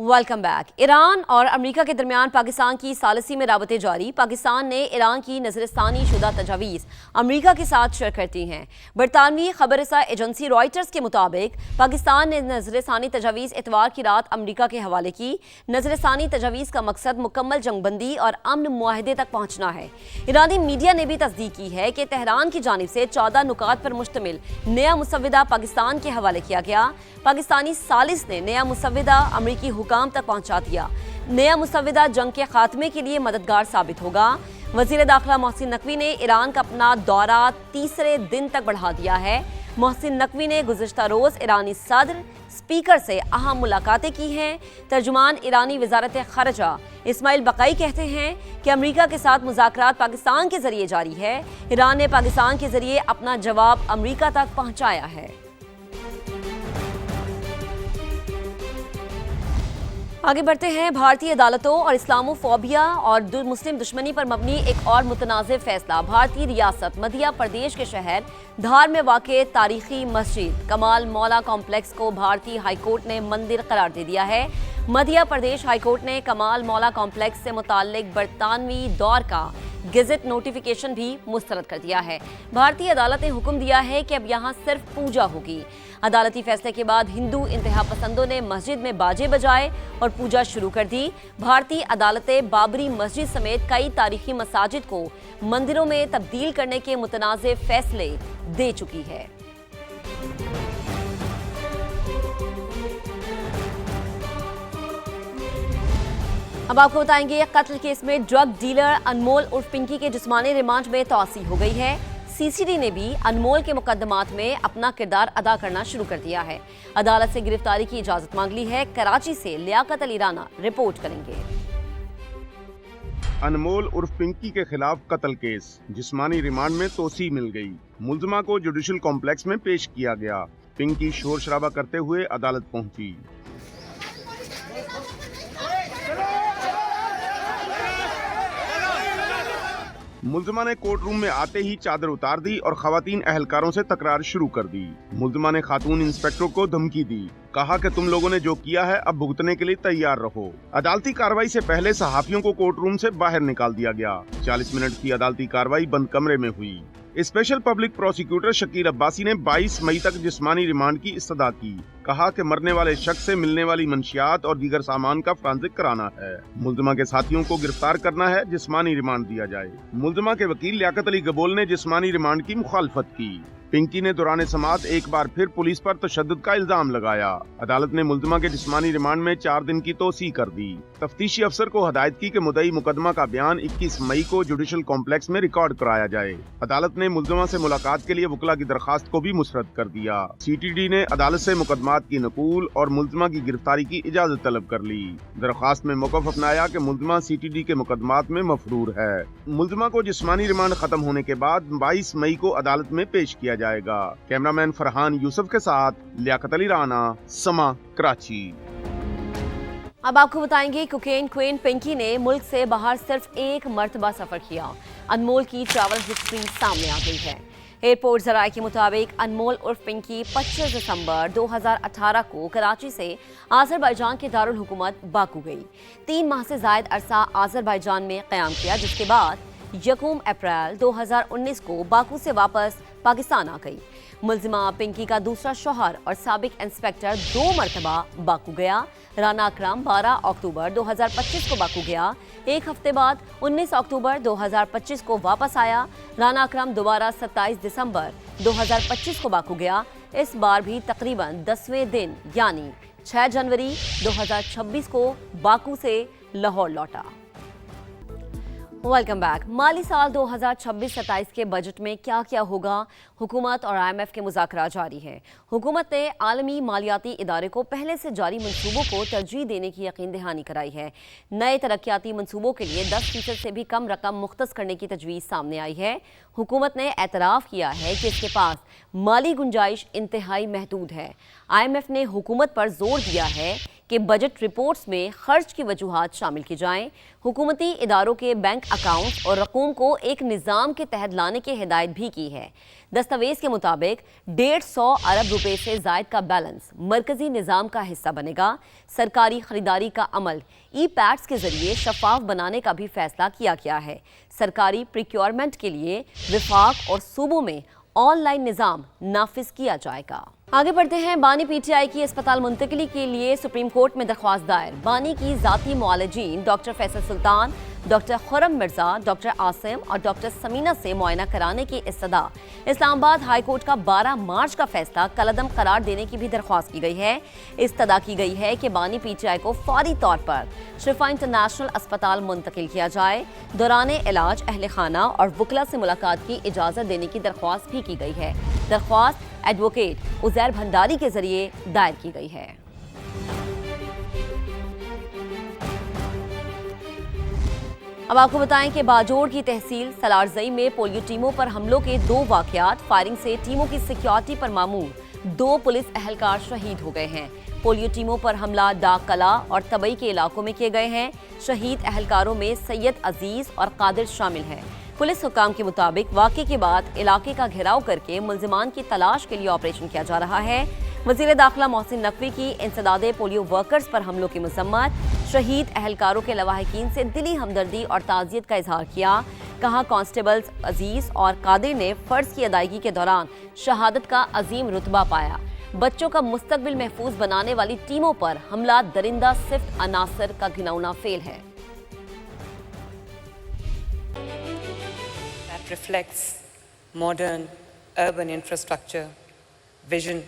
Welcome back. Iran और America के दरमियान पाकिस्तान की सालिसी में राबते जारी। पाकिस्तान ने ईरान की नजरसानी शुदा तजावीज़ अमेरिका के साथ शेयर करती हैं। बरतानवी खबरसा एजेंसी रॉयटर्स के मुताबिक पाकिस्तान ने नजरसानी तजावीज़ इतवार की रात अमेरिका के हवाले की। नजरसानी तजावीज़ का मकसद मुकम्मल जंगबंदी और अमन मुआहदे तक पहुँचना है। ईरानी मीडिया ने भी तस्दीक की है कि तेहरान की जानिब से 14 नुकात पर मुश्तमिल नया मुसव्विदा पाकिस्तान के हवाले किया गया। पाकिस्तानी सालिस ने नया मुसव्विदा अमेरिकी हुकाम तक पहुंचा दिया। नया मुसव्विदा जंग के खात्मे के लिए मददगार साबित होगा। वज़ीर दाखिला मोहसिन नकवी ने ईरान का अपना दौरा तीसरे दिन तक बढ़ा दिया है। मोहसिन नकवी ने गुज़िश्ता रोज़ ईरानी सदर स्पीकर से अहम मुलाकातें की हैं। तर्जुमान ईरानी वज़ारत ख़ारजा इस्माइल बक़ई कहते हैं कि अमेरिका के साथ मुज़ाकरात पाकिस्तान के ज़रिए जारी है। ईरान ने पाकिस्तान के ज़रिए अपना जवाब अमेरिका तक पहुँचाया है। आगे बढ़ते हैं। भारतीय अदालतों और इस्लामोफोबिया और मुस्लिम दुश्मनी पर मबनी एक और मुतनाज़ फैसला। भारतीय रियासत मध्य प्रदेश के शहर धार में वाक़े तारीखी मस्जिद कमाल मौला कॉम्प्लेक्स को भारतीय हाईकोर्ट ने मंदिर करार दे दिया है। मध्य प्रदेश हाईकोर्ट ने कमाल मौला कॉम्प्लेक्स से मुताल्लिक बरतानवी दौर का गेजेट नोटिफिकेशन भी मुस्तरद कर दिया है। भारतीय अदालत ने हुक्म दिया है कि अब यहाँ सिर्फ पूजा होगी। अदालती फैसले के बाद हिंदू इंतहा पसंदों ने मस्जिद में बाजे बजाए और पूजा शुरू कर दी। भारतीय अदालतें बाबरी मस्जिद समेत कई तारीखी मसाजिद को मंदिरों में तब्दील करने के मुतनाज़ फैसले दे चुकी है। अब आपको बताएंगे, कत्ल केस में ड्रग डीलर अनमोल उर्फ पिंकी के जिस्मानी रिमांड में तौसी हो गई है। सीसीडी ने भी अनमोल के मुकदमात में अपना किरदार अदा करना शुरू कर दिया है। अदालत से गिरफ्तारी की इजाजत मांग ली है। कराची से लियाकत अली राना रिपोर्ट करेंगे। अनमोल उर्फ पिंकी के खिलाफ कत्ल केस, जिस्मानी रिमांड में तोसी मिल गई। मुल्जिमा को जुडिशल कॉम्प्लेक्स में पेश किया गया। पिंकी शोर शराबा करते हुए अदालत पहुंची। मुल्जिमा ने कोर्ट रूम में आते ही चादर उतार दी और खवातीन अहलकारों से तकरार शुरू कर दी। मुल्जिमा ने खातून इंस्पेक्टर को धमकी दी, कहा कि तुम लोगों ने जो किया है अब भुगतने के लिए तैयार रहो। अदालती कार्रवाई से पहले सहाफियों को कोर्ट रूम से बाहर निकाल दिया गया। 40 मिनट की अदालती कार्रवाई बंद कमरे में हुई। Special public prosecutor Shakir Abbasi ने 22 मई तक जिस्मानी रिमांड की इस्तदा की। कहा कि मरने वाले शख्स से मिलने वाली मंशियात और दीगर सामान का फॉरेंसिक कराना है। मुल्जिमा के साथियों को गिरफ्तार करना है, जिस्मानी रिमांड दिया जाए। मुल्जिमा के वकील लियाकत अली गबोल ने जिस्मानी रिमांड की मुखालफत की। पिंकी ने दौरान समाअत एक बार फिर पुलिस पर तशद्दुद का इल्जाम लगाया। अदालत ने मुल्जिमा के जिस्मानी रिमांड में 4 दिन की तोसी कर दी। तफ्तीशी अफसर को हदायत की कि मुद्दई मुकदमा का बयान 21 मई को जुडिशल कॉम्प्लेक्स में रिकॉर्ड कराया जाए। अदालत ने मुल्जिमा से मुलाकात के लिए वकला की दरखास्त को भी मुस्तरद कर दिया। CTD ने अदालत से मुकदमात की नकूल और मुल्जिमा की गिरफ्तारी की इजाजत तलब कर ली। दरखास्त में मौक़िफ़ अपनाया कि मुल्जिमा CTD के मुकदमात में मफरूर है। मुल्जिमा को जिस्मानी रिमांड खत्म होने के बाद 22 मई को अदालत में पेश किया जाएगा। कैमरामैन फरहान यूसुफ के साथ लियाकत अली राना, समा, कराची। अब आपको बताएंगे, कोकेन क्वीन पिंकी ने मुल्क से बाहर सिर्फ एक मर्तबा सफर किया। अनमोल की ट्रैवल हिस्ट्री सामने आ गई है। एयरपोर्ट ज़राए के मुताबिक अनमोल उर्फ पिंकी 25 दिसंबर 2018 को कराची से आज़रबाईजान के दारुल हुकूमत बाकू गई। 3 माह से ज़ायद अरसा आज़रबाईजान में क़याम किया, जिसके बाद 1 अप्रैल 2019 को बाकू से वापस पाकिस्तान आ गई। मुल्जिमा पिंकी का दूसरा शौहर और साबिक इंस्पेक्टर 2 मरतबा बाकू गया। राना अकरम 12 अक्टूबर 2025 को बाकू गया। एक हफ्ते बाद 19 अक्टूबर 2025 को वापस आया। राना अकरम दोबारा 27 दिसंबर 2025 को बाकू गया। इस बार भी तकरीबन 10वें दिन यानी 6 जनवरी 2026 को बाकू से लाहौर लौटा। Welcome back. माली साल 2026-27 के बजट में क्या क्या होगा, हुकूमत और IMF के मुज़ाकरा जारी है। हुकूमत ने आलमी मालियाती इदारे को पहले से जारी मंसूबों को तरजीह देने की यकीन दहानी कराई है। नए तरक्याती मंसूबों के लिए 10% से भी कम रकम मुख्तस करने की तजवीज़ सामने आई है। हुकूमत ने एतराफ़ किया है कि इसके पास माली गुंजाइश इंतहाई महदूद है। IMF ने हुकूमत पर जोर दिया है کہ بجٹ رپورٹس میں خرچ کی وجوہات شامل کی جائیں، حکومتی اداروں کے بینک اکاؤنٹ اور رقوم کو ایک نظام کے تحت لانے کی ہدایت بھی کی ہے۔ دستاویز کے مطابق 150 ارب روپے سے زائد کا بیلنس مرکزی نظام کا حصہ بنے گا۔ سرکاری خریداری کا عمل ای پیڈز کے ذریعے شفاف بنانے کا بھی فیصلہ کیا گیا ہے۔ سرکاری پریکیورمنٹ کے لیے وفاق اور صوبوں میں آن لائن نظام نافذ کیا جائے گا۔ آگے بڑھتے ہیں۔ بانی پی ٹی آئی کی اسپتال منتقلی کے لیے سپریم کورٹ میں درخواست دائر۔ بانی کی ذاتی معالجین ڈاکٹر فیصل سلطان، ڈاکٹر خرم مرزا، ڈاکٹر عاصم اور ڈاکٹر سمینہ سے معائنہ کرانے کی استدعا۔ اسلام آباد ہائی کورٹ کا 12 مارچ کا فیصلہ کالعدم قرار دینے کی بھی درخواست کی گئی ہے۔ استدعا کی گئی ہے کہ بانی پی ٹی آئی کو فوری طور پر شفا انٹرنیشنل اسپتال منتقل کیا جائے۔ دوران علاج اہل خانہ اور وکلا سے ملاقات کی اجازت دینے کی درخواست بھی کی گئی ہے۔ درخواست ایڈوکیٹ عزیر بھنڈاری کے ذریعے دائر کی گئی ہے۔ اب آپ کو بتائیں کہ باجوڑ کی تحصیل سلارزئی میں پولیو ٹیموں پر حملوں کے 2 واقعات، فائرنگ سے ٹیموں کی سیکیورٹی پر مامور 2 پولیس اہلکار شہید ہو گئے ہیں۔ پولیو ٹیموں پر حملہ ڈاک قلعہ اور طبئی کے علاقوں میں کیے گئے ہیں۔ شہید اہلکاروں میں سید عزیز اور قادر شامل ہیں۔ پولیس حکام کے مطابق واقعے کے بعد علاقے کا گھیراؤ کر کے ملزمان کی تلاش کے لیے آپریشن کیا جا رہا ہے۔ وزیر داخلہ محسن نقوی کی انسداد پولیو ورکرز پر حملوں کی مذمت۔ شہید اہلکاروں کے لواحقین سے دلی ہمدردی اور تعزیت کا اظہار کیا۔ کہا کانسٹیبلز عزیز اور قادر نے فرض کی ادائیگی کے دوران شہادت کا عظیم رتبہ پایا۔ بچوں کا مستقبل محفوظ بنانے والی ٹیموں پر حملہ درندہ صفت عناصر کا گھناؤنا فعل ہے۔ Reflects modern urban infrastructure, vision,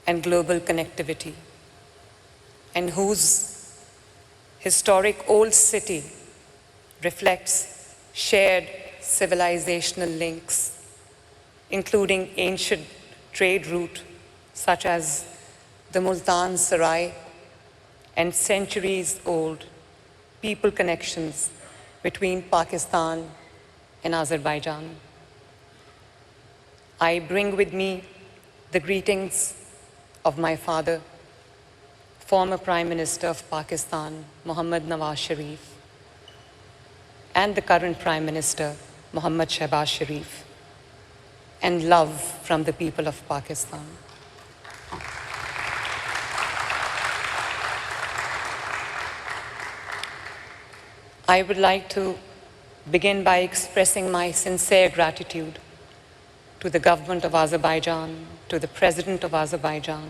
and global connectivity, and whose historic old city reflects shared civilizational links, including ancient trade route such as the Multan Sarai and centuries-old people connections between Pakistan and Azerbaijan. I bring with me the greetings of my father, former Prime Minister of Pakistan, Mohammad Nawaz Sharif, and the current Prime Minister, Mohammad Shehbaz Sharif, and love from the people of Pakistan. I would like to begin by expressing my sincere gratitude to the government of Azerbaijan, to the President of Azerbaijan,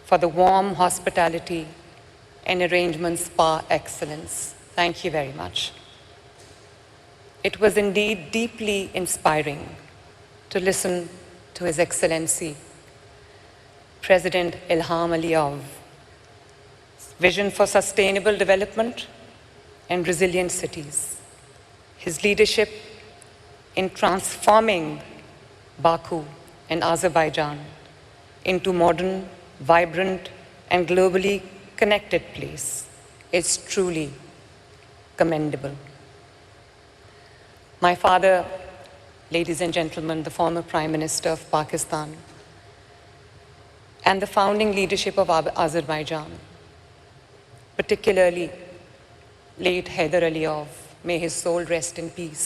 for the warm hospitality and arrangements par excellence. Thank you very much. It was indeed deeply inspiring to listen to His Excellency, President Ilham Aliyev's vision for sustainable development and resilient cities. His leadership in transforming Baku and Azerbaijan into modern, vibrant, and globally connected place is truly commendable. My father, ladies and gentlemen, the former Prime Minister of Pakistan, and the founding leadership of Azerbaijan, particularly late Haider Aliyev, may his soul rest in peace,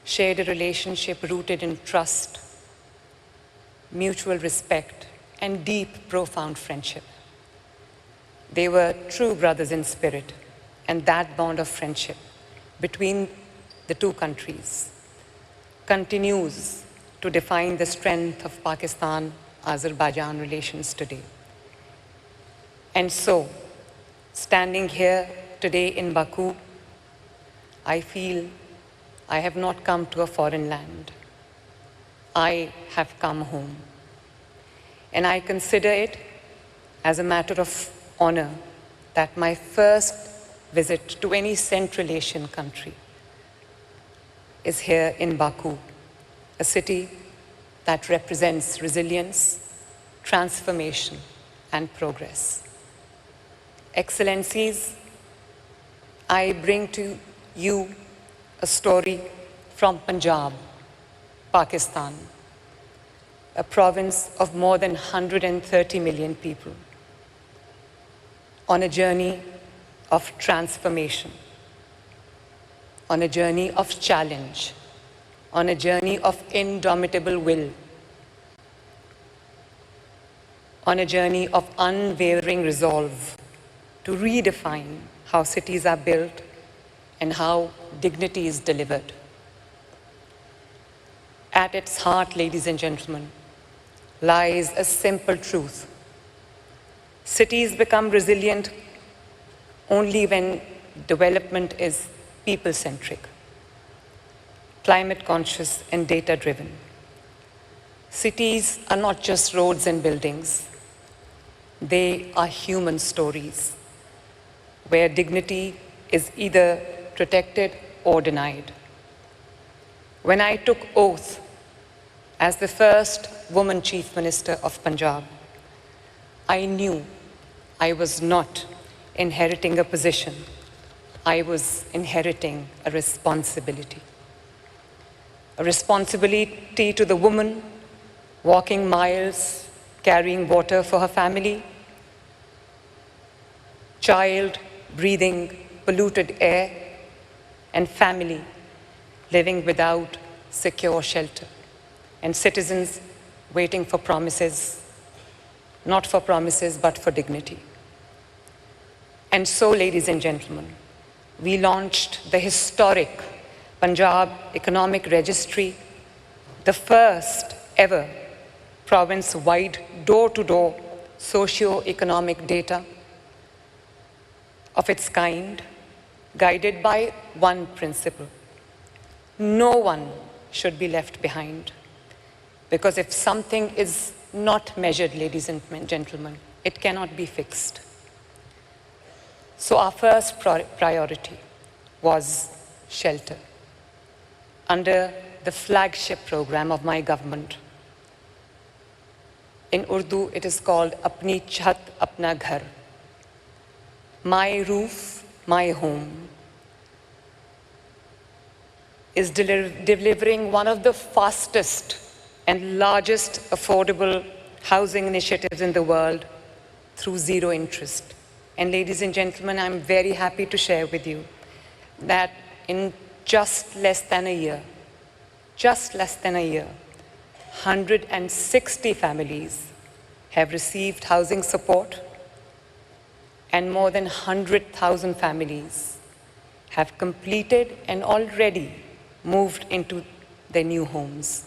shared a relationship rooted in trust, mutual respect, and deep, profound friendship. They were true brothers in spirit, and that bond of friendship between the two countries continues to define the strength of Pakistan-Azerbaijan relations today. And so, standing here today in Baku, I feel I have not come to a foreign land. I have come home. And I consider it as a matter of honor that my first visit to any Central Asian country is here in Baku, a city that represents resilience, transformation, and progress. Excellencies, I bring to you a story from Punjab, Pakistan, a province of more than 130 million people, on a journey of transformation, on a journey of challenge, on a journey of indomitable will, on a journey of unwavering resolve to redefine how cities are built and how dignity is delivered. At its heart, ladies and gentlemen, lies a simple truth. Cities become resilient only when development is people-centric, climate-conscious and data-driven. Cities are not just roads and buildings. They are human stories where dignity is either protected or denied. When I took oath as the first woman Chief Minister of Punjab, I knew I was not inheriting a position. I was inheriting a responsibility. A responsibility to the woman walking miles, carrying water for her family, child breathing polluted air, and family living without secure shelter, and citizens waiting for promises, not for promises, but for dignity. And so, ladies and gentlemen, we launched the historic Punjab Economic Registry, the first ever province-wide door-to-door socio-economic data of its kind, guided by one principle: no one should be left behind. Because if something is not measured, ladies and gentlemen, it cannot be fixed. So our first priority was shelter. Under the flagship program of my government, in Urdu it is called Apni Chhat Apna Ghar, my roof, my home, is delivering one of the fastest and largest affordable housing initiatives in the world through zero interest. And ladies and gentlemen, I'm very happy to share with you that in just less than a year, 160 families have received housing support, and more than 100,000 families have completed and already moved into their new homes.